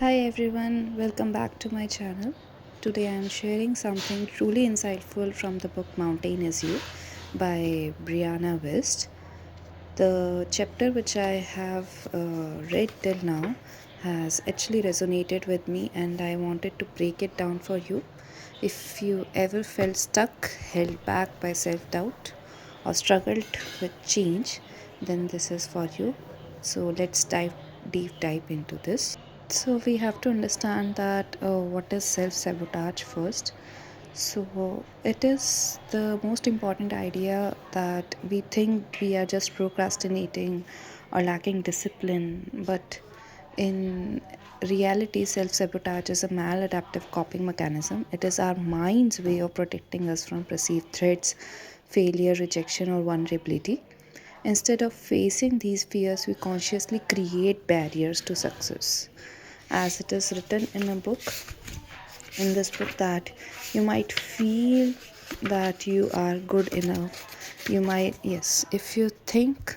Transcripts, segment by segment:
Hi everyone, welcome back to my channel. Today I am sharing something truly insightful from the book Mountain Is You by Brianna West. The chapter which I have read till now has actually resonated with me and I wanted to break it down for you. If you ever felt stuck, held back by self doubt, or struggled with change, then this is for you. So let's dive deep dive into this. So we have to understand that what is self sabotage first. So it is the most important idea that we think we are just procrastinating or lacking discipline, but in reality, self sabotage is a maladaptive coping mechanism. It is our mind's way of protecting us from perceived threats, failure, rejection, or vulnerability. Instead of facing these fears, we consciously create barriers to success. As it is written in a book, in this book, that you might feel that you are good enough. You might, yes, if you think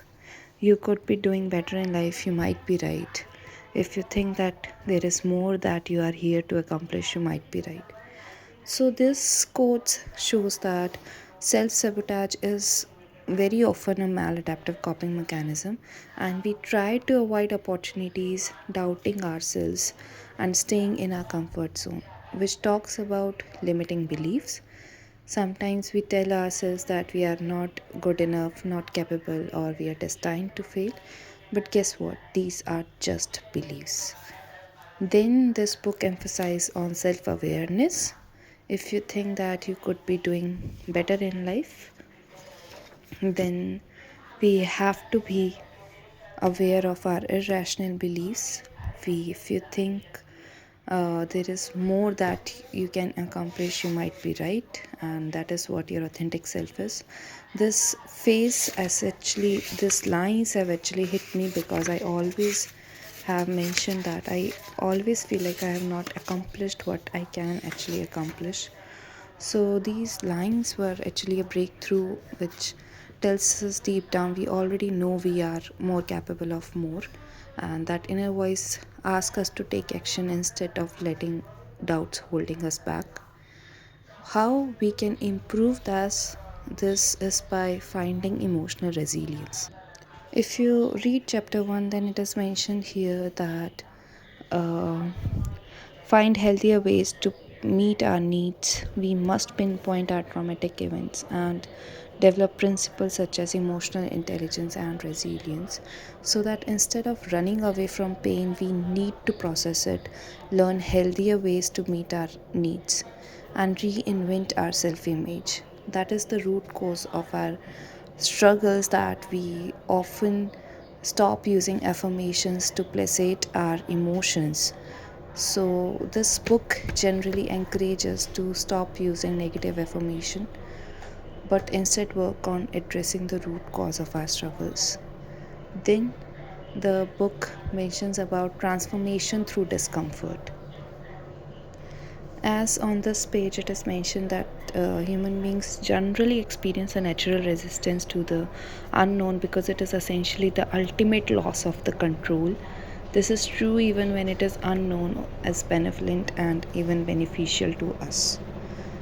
you could be doing better in life, you might be right. If you think that there is more that you are here to accomplish, you might be right. So, this quote shows that self sabotage is very often a maladaptive coping mechanism, and we try to avoid opportunities, doubting ourselves, and staying in our comfort zone, which talks about limiting beliefs. Sometimes we tell ourselves that we are not good enough, not capable, or we are destined to fail. But guess what? These are just beliefs. Then this book emphasizes on self-awareness. If you think that you could be doing better in life, then we have to be aware of our irrational beliefs. If you think there is more that you can accomplish, you might be right, and that is what your authentic self is. This phase, as actually, these lines have actually hit me because I always have mentioned that I always feel like I have not accomplished what I can actually accomplish. So these lines were actually a breakthrough which tells us deep down we already know we are more capable of more, and that inner voice asks us to take action instead of letting doubts holding us back. How we can improve this is by finding emotional resilience. If you read chapter 1, then it is mentioned here that uh, find healthier ways to meet our needs. We must pinpoint our traumatic events and develop principles such as emotional intelligence and resilience, so that instead of running away from pain, we need to process it, learn healthier ways to meet our needs, and reinvent our self image. That is the root cause of our struggles, that we often stop using affirmations to placate our emotions. So, this book generally encourages to stop using negative affirmation but instead work on addressing the root cause of our struggles. Then, the book mentions about transformation through discomfort. As on this page, it is mentioned that human beings generally experience a natural resistance to the unknown because it is essentially the ultimate loss of the control. This is true even when it is unknown as benevolent and even beneficial to us.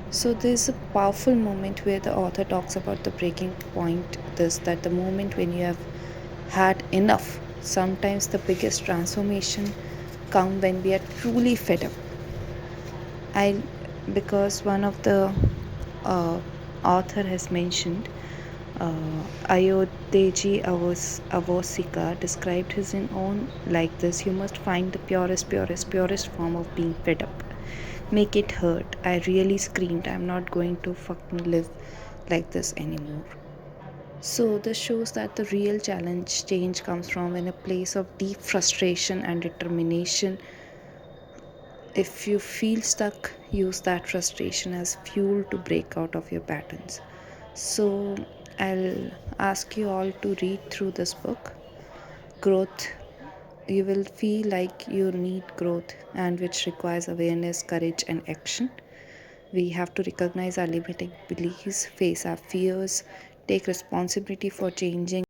So there's a powerful moment where the author talks about the breaking point, this that the moment when you have had enough. Sometimes the biggest transformation come when we are truly fed up. I because one of the uh, author has mentioned, Ayodeji Avosika described his own like this: you must find the purest form of being fed up. Make it hurt. I really screamed, I'm not going to fucking live like this anymore. So this shows that the real change comes from in a place of deep frustration and determination. If you feel stuck, use that frustration as fuel to break out of your patterns. So, I'll ask you all to read through this book. Growth, you will feel like you need growth, and which requires awareness, courage, and action. We have to recognize our limiting beliefs, face our fears, take responsibility for changing